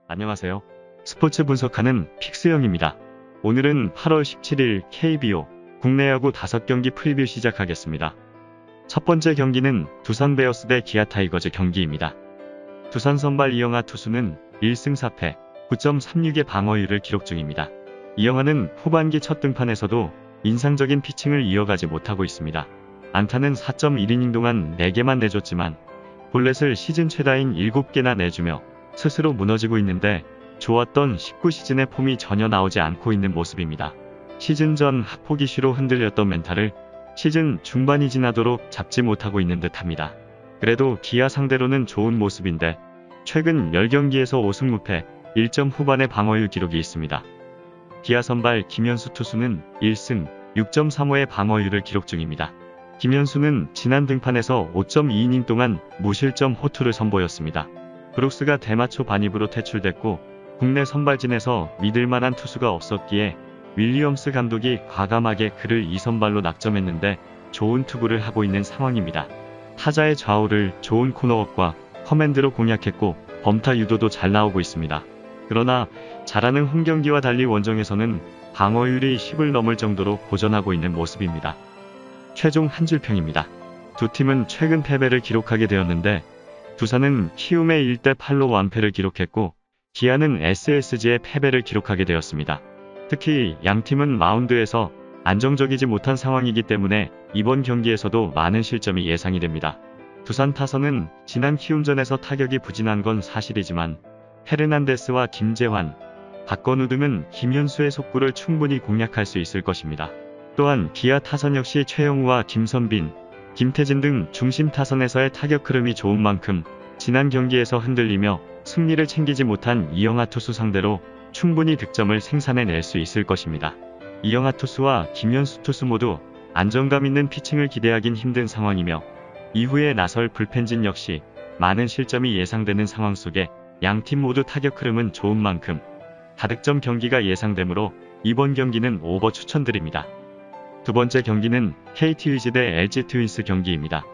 안녕하세요. 스포츠 분석하는 픽스형입니다. 오늘은 8월 17일 KBO 국내 야구 5경기 프리뷰 시작하겠습니다. 첫 번째 경기는 두산 베어스 대 기아 타이거즈 경기입니다. 두산 선발 이영하 투수는 1승 4패 9.36의 방어율을 기록 중입니다. 이영하는 후반기 첫 등판에서도 인상적인 피칭을 이어가지 못하고 있습니다. 안타는 4.1이닝 동안 4개만 내줬지만 볼넷을 시즌 최다인 7개나 내주며 스스로 무너지고 있는데 좋았던 19시즌의 폼이 전혀 나오지 않고 있는 모습입니다. 시즌 전 하폭 이슈로 흔들렸던 멘탈을 시즌 중반이 지나도록 잡지 못하고 있는 듯합니다. 그래도 기아 상대로는 좋은 모습인데 최근 10경기에서 5승 무패 1점 후반의 방어율 기록이 있습니다. 기아 선발 김현수 투수는 1승 6.35의 방어율을 기록 중입니다. 김현수는 지난 등판에서 5.2이닝 동안 무실점 호투를 선보였습니다. 브룩스가 대마초 반입으로 퇴출됐고 국내 선발진에서 믿을만한 투수가 없었기에 윌리엄스 감독이 과감하게 그를 2선발로 낙점했는데 좋은 투구를 하고 있는 상황입니다. 타자의 좌우를 좋은 코너웍과 커맨드로 공략했고 범타 유도도 잘 나오고 있습니다. 그러나 잘하는 홈경기와 달리 원정에서는 방어율이 10을 넘을 정도로 고전하고 있는 모습입니다. 최종 한 줄평입니다. 두 팀은 최근 패배를 기록하게 되었는데 두산은 키움의 1대8로 완패를 기록했고 기아는 SSG의 패배를 기록하게 되었습니다. 특히 양팀은 마운드에서 안정적이지 못한 상황이기 때문에 이번 경기에서도 많은 실점이 예상이 됩니다. 두산 타선은 지난 키움전에서 타격이 부진한 건 사실이지만 헤르난데스와 김재환, 박건우 등은 김현수의 속구를 충분히 공략할 수 있을 것입니다. 또한 기아 타선 역시 최영우와 김선빈, 김태진 등 중심 타선에서의 타격 흐름이 좋은 만큼 지난 경기에서 흔들리며 승리를 챙기지 못한 이영하 투수 상대로 충분히 득점을 생산해낼 수 있을 것입니다. 이영하 투수와 김현수 투수 모두 안정감 있는 피칭을 기대하긴 힘든 상황이며 이후에 나설 불펜진 역시 많은 실점이 예상되는 상황 속에 양팀 모두 타격 흐름은 좋은 만큼 다득점 경기가 예상되므로 이번 경기는 오버 추천드립니다. 두 번째 경기는 KT 위즈 대 LG 트윈스 경기입니다.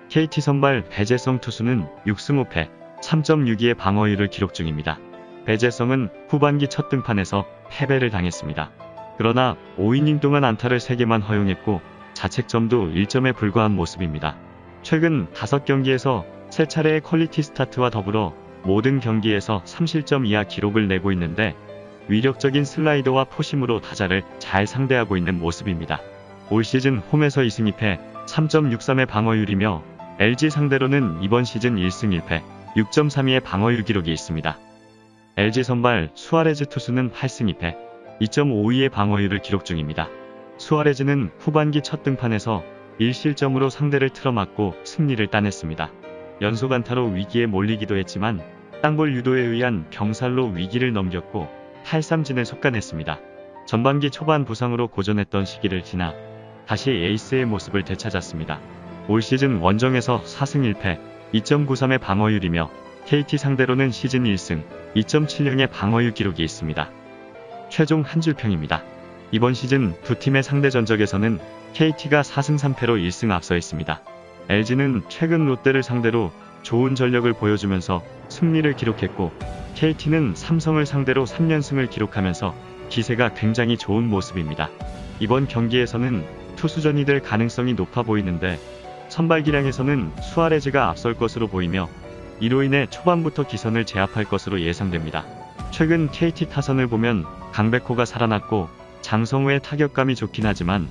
KT 선발 배재성 투수는 6승 5패 3.62의 방어율을 기록 중입니다. 배재성은 후반기 첫 등판에서 패배를 당했습니다. 그러나 5이닝 동안 안타를 3개만 허용했고 자책점도 1점에 불과한 모습입니다. 최근 5경기에서 3차례의 퀄리티 스타트와 더불어 모든 경기에서 3실점 이하 기록을 내고 있는데 위력적인 슬라이더와 포심으로 타자를 잘 상대하고 있는 모습입니다. 올 시즌 홈에서 2승 2패 3.63의 방어율이며 LG 상대로는 이번 시즌 1승 1패 6.32의 방어율 기록이 있습니다. LG 선발 수아레즈 투수는 8승 2패 2.52의 방어율을 기록 중입니다. 수아레즈는 후반기 첫 등판에서 1실점으로 상대를 틀어막고 승리를 따냈습니다. 연속 안타로 위기에 몰리기도 했지만 땅볼 유도에 의한 병살로 위기를 넘겼고 탈삼진을 속가냈습니다. 전반기 초반 부상으로 고전했던 시기를 지나 다시 에이스의 모습을 되찾았습니다. 올 시즌 원정에서 4승 1패 2.93의 방어율이며 KT 상대로는 시즌 1승 2.70의 방어율 기록이 있습니다. 최종 한 줄평입니다. 이번 시즌 두 팀의 상대 전적에서는 KT가 4승 3패로 1승 앞서 있습니다. LG는 최근 롯데를 상대로 좋은 전력을 보여주면서 승리를 기록했고 KT는 삼성을 상대로 3연승을 기록하면서 기세가 굉장히 좋은 모습입니다. 이번 경기에서는 투수전이 될 가능성이 높아 보이는데 선발 기량에서는 수아레즈가 앞설 것으로 보이며 이로 인해 초반부터 기선을 제압할 것으로 예상됩니다. 최근 KT 타선을 보면 강백호가 살아났고 장성우의 타격감이 좋긴 하지만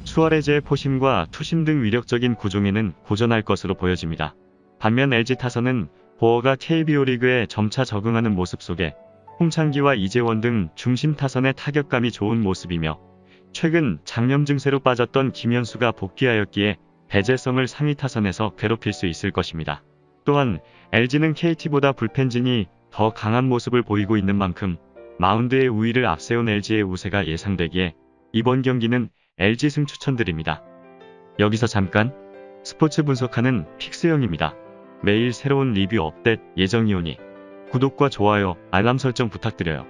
수아레즈의 포심과 투심 등 위력적인 구종에는 고전할 것으로 보여집니다. 반면 LG 타선은 보어가 KBO 리그에 점차 적응하는 모습 속에 홍창기와 이재원 등 중심 타선의 타격감이 좋은 모습이며 최근 장염 증세로 빠졌던 김현수가 복귀하였기에 배재성을 상위 타선에서 괴롭힐 수 있을 것입니다. 또한 LG는 KT보다 불펜진이 더 강한 모습을 보이고 있는 만큼 마운드의 우위를 앞세운 LG의 우세가 예상되기에 이번 경기는 LG 승 추천드립니다. 여기서 잠깐 스포츠 분석하는 픽스형입니다. 매일 새로운 리뷰 업데이트 예정이오니 구독과 좋아요, 알람 설정 부탁드려요.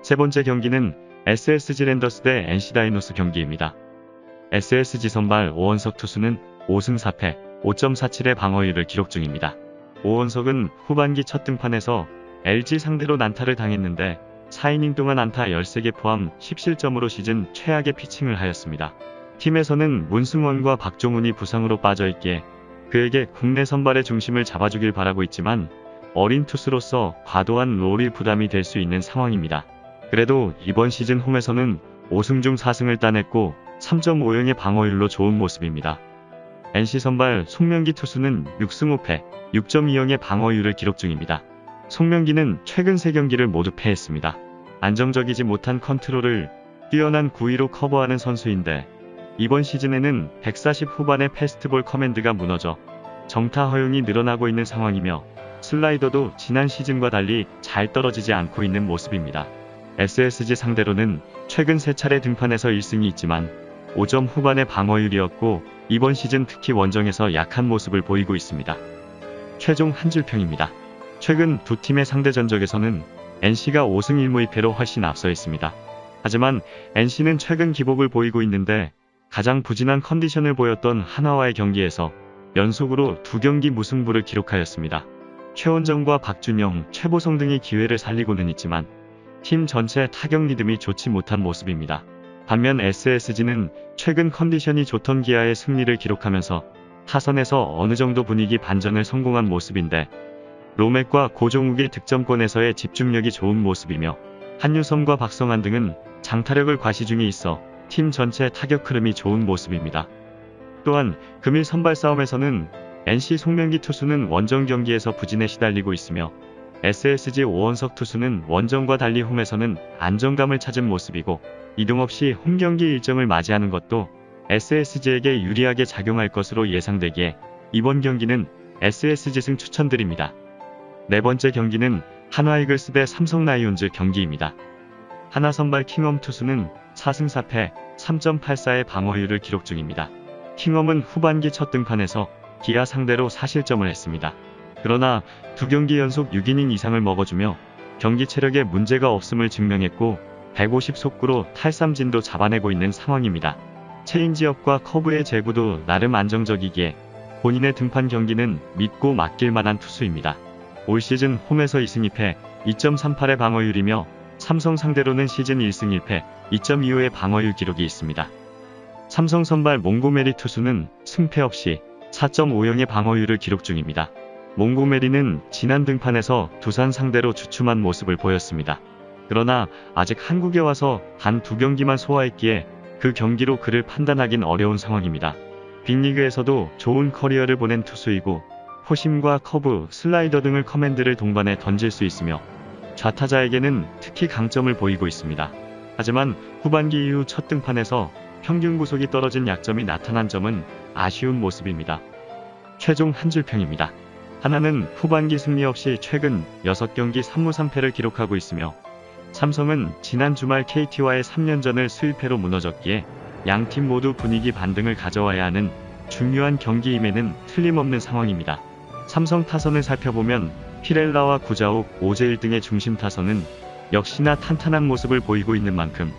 세 번째 경기는 SSG 랜더스 대 NC 다이노스 경기입니다. SSG 선발 오원석 투수는 5승 4패 5.47의 방어율을 기록 중입니다. 오원석은 후반기 첫 등판에서 LG 상대로 난타를 당했는데 4이닝 동안 안타 13개 포함 10실점으로 시즌 최악의 피칭을 하였습니다. 팀에서는 문승원과 박종훈이 부상으로 빠져있기에 그에게 국내 선발의 중심을 잡아주길 바라고 있지만 어린 투수로서 과도한 롤이 부담이 될 수 있는 상황입니다. 그래도 이번 시즌 홈에서는 5승 중 4승을 따냈고 3.50의 방어율로 좋은 모습입니다. NC 선발 송명기 투수는 6승 5패, 6.20의 방어율을 기록 중입니다. 송명기는 최근 3경기를 모두 패했습니다. 안정적이지 못한 컨트롤을 뛰어난 구위로 커버하는 선수인데 이번 시즌에는 140 후반의 패스트볼 커맨드가 무너져 정타 허용이 늘어나고 있는 상황이며 슬라이더도 지난 시즌과 달리 잘 떨어지지 않고 있는 모습입니다. SSG 상대로는 최근 3차례 등판에서 1승이 있지만 5점 후반의 방어율이었고 이번 시즌 특히 원정에서 약한 모습을 보이고 있습니다. 최종 한 줄평입니다. 최근 두 팀의 상대 전적에서는 NC가 5승 1무 2패로 훨씬 앞서 있습니다. 하지만 NC는 최근 기복을 보이고 있는데 가장 부진한 컨디션을 보였던 한화와의 경기에서 연속으로 2경기 무승부를 기록하였습니다. 최원정과 박준영, 최보성 등이 기회를 살리고는 있지만 팀 전체 타격 리듬이 좋지 못한 모습입니다. 반면 SSG는 최근 컨디션이 좋던 기아의 승리를 기록하면서 타선에서 어느 정도 분위기 반전을 성공한 모습인데 로맥과 고종욱의 득점권에서의 집중력이 좋은 모습이며 한유섬과 박성환 등은 장타력을 과시 중에 있어 팀 전체 타격 흐름이 좋은 모습입니다. 또한 금일 선발 싸움에서는 NC 송명기 투수는 원정 경기에서 부진에 시달리고 있으며 SSG 오원석 투수는 원정과 달리 홈에서는 안정감을 찾은 모습이고 이동 없이 홈경기 일정을 맞이하는 것도 SSG에게 유리하게 작용할 것으로 예상되기에 이번 경기는 SSG 승 추천드립니다. 네 번째 경기는 한화 이글스 대 삼성 라이온즈 경기입니다. 한화 선발 킹엄 투수는 4승 4패 3.84의 방어율을 기록 중입니다. 킹엄은 후반기 첫 등판에서 기아 상대로 4실점을 했습니다. 그러나 2경기 연속 6이닝 이상을 먹어주며 경기 체력에 문제가 없음을 증명했고 150 속구로 탈삼진도 잡아내고 있는 상황입니다. 체인지업과 커브의 제구도 나름 안정적이기에 본인의 등판 경기는 믿고 맡길 만한 투수입니다. 올 시즌 홈에서 2승 2패 2.38의 방어율이며 삼성 상대로는 시즌 1승 1패 2.25의 방어율 기록이 있습니다. 삼성 선발 몽고메리 투수는 승패 없이 4.50의 방어율을 기록 중입니다. 몽고메리는 지난 등판에서 두산 상대로 주춤한 모습을 보였습니다. 그러나 아직 한국에 와서 단 2경기만 소화했기에 그 경기로 그를 판단하긴 어려운 상황입니다. 빅리그에서도 좋은 커리어를 보낸 투수이고 포심과 커브, 슬라이더 등을 커맨드를 동반해 던질 수 있으며 좌타자에게는 특히 강점을 보이고 있습니다. 하지만 후반기 이후 첫 등판에서 평균 구속이 떨어진 약점이 나타난 점은 아쉬운 모습입니다. 최종 한 줄평입니다. 하나는 후반기 승리 없이 최근 6경기 3무 3패를 기록하고 있으며 삼성은 지난 주말 KT와의 3연전을 수일패로 무너졌기에 양팀 모두 분위기 반등을 가져와야 하는 중요한 경기임에는 틀림없는 상황입니다. 삼성 타선을 살펴보면 피렐라와 구자욱, 오재일 등의 중심 타선은 역시나 탄탄한 모습을 보이고 있는 만큼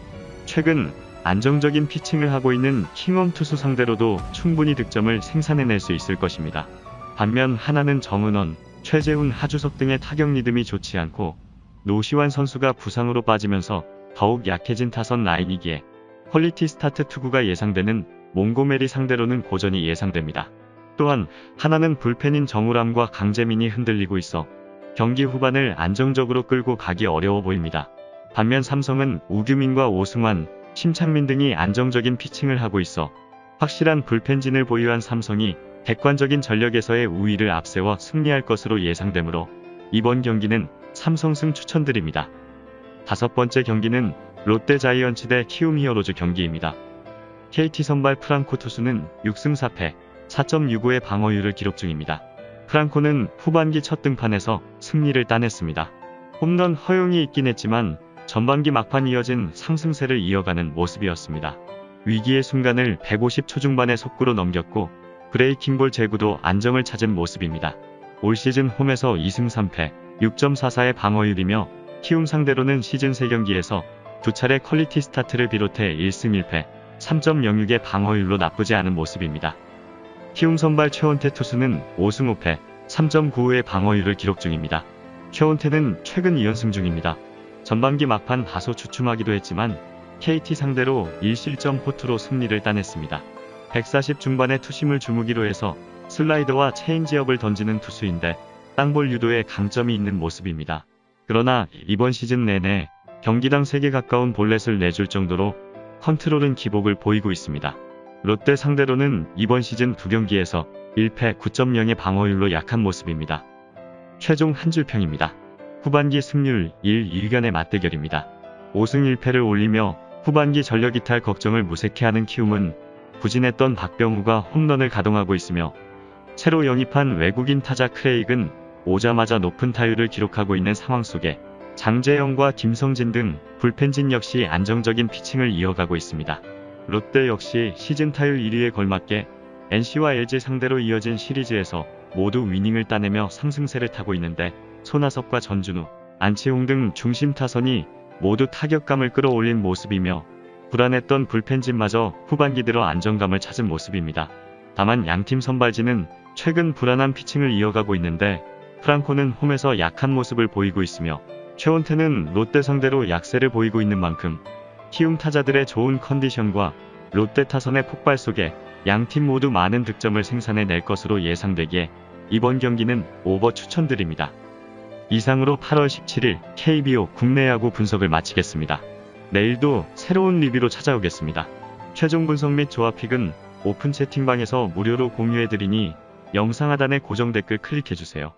최근 안정적인 피칭을 하고 있는 킹엄 투수 상대로도 충분히 득점을 생산해낼 수 있을 것입니다. 반면 하나는 정은원, 최재훈, 하주석 등의 타격 리듬이 좋지 않고 노시환 선수가 부상으로 빠지면서 더욱 약해진 타선 라인이기에 퀄리티 스타트 투구가 예상되는 몽고메리 상대로는 고전이 예상됩니다. 또한 하나는 불펜인 정우람과 강재민이 흔들리고 있어 경기 후반을 안정적으로 끌고 가기 어려워 보입니다. 반면 삼성은 우규민과 오승환, 심창민 등이 안정적인 피칭을 하고 있어 확실한 불펜진을 보유한 삼성이 객관적인 전력에서의 우위를 앞세워 승리할 것으로 예상되므로 이번 경기는 삼성승 추천드립니다. 다섯 번째 경기는 롯데 자이언츠 대 키움 히어로즈 경기입니다. KT 선발 프랑코 투수는 6승 4패 4.65의 방어율을 기록 중입니다. 프랑코는 후반기 첫 등판에서 승리를 따냈습니다. 홈런 허용이 있긴 했지만 전반기 막판 이어진 상승세를 이어가는 모습이었습니다. 위기의 순간을 150 초중반의 속구로 넘겼고 브레이킹볼 제구도 안정을 찾은 모습입니다. 올 시즌 홈에서 2승 3패 6.44의 방어율이며 키움 상대로는 시즌 3경기에서 2차례 퀄리티 스타트를 비롯해 1승 1패 3.06의 방어율로 나쁘지 않은 모습입니다. 키움 선발 최원태 투수는 5승 5패 3.95의 방어율을 기록 중입니다. 최원태는 최근 2연승 중입니다. 전반기 막판 다소 주춤하기도 했지만 KT 상대로 1실점 호투로 승리를 따냈습니다. 140 중반의 투심을 주무기로 해서 슬라이더와 체인지업을 던지는 투수인데 땅볼 유도에 강점이 있는 모습입니다. 그러나 이번 시즌 내내 경기당 3개 가까운 볼넷을 내줄 정도로 컨트롤은 기복을 보이고 있습니다. 롯데 상대로는 이번 시즌 2경기에서 1패 9.0의 방어율로 약한 모습입니다. 최종 한 줄평입니다. 후반기 승률 1-1간의 맞대결입니다. 5승 1패를 올리며 후반기 전력 이탈 걱정을 무색해하는 키움은 부진했던 박병우가 홈런을 가동하고 있으며 새로 영입한 외국인 타자 크레이그는 오자마자 높은 타율을 기록하고 있는 상황 속에 장재영과 김성진 등 불펜진 역시 안정적인 피칭을 이어가고 있습니다. 롯데 역시 시즌 타율 1위에 걸맞게 NC와 LG 상대로 이어진 시리즈에서 모두 위닝을 따내며 상승세를 타고 있는데 손아섭과 전준우, 안치홍 등 중심 타선이 모두 타격감을 끌어올린 모습이며 불안했던 불펜진마저 후반기 들어 안정감을 찾은 모습입니다. 다만 양팀 선발진은 최근 불안한 피칭을 이어가고 있는데 프랑코는 홈에서 약한 모습을 보이고 있으며 최원태는 롯데 상대로 약세를 보이고 있는 만큼 키움 타자들의 좋은 컨디션과 롯데 타선의 폭발 속에 양팀 모두 많은 득점을 생산해낼 것으로 예상되기에 이번 경기는 오버 추천드립니다. 이상으로 8월 17일 KBO 국내 야구 분석을 마치겠습니다. 내일도 새로운 리뷰로 찾아오겠습니다. 최종 분석 및 조합픽은 오픈 채팅방에서 무료로 공유해드리니 영상 하단의 고정 댓글 클릭해주세요.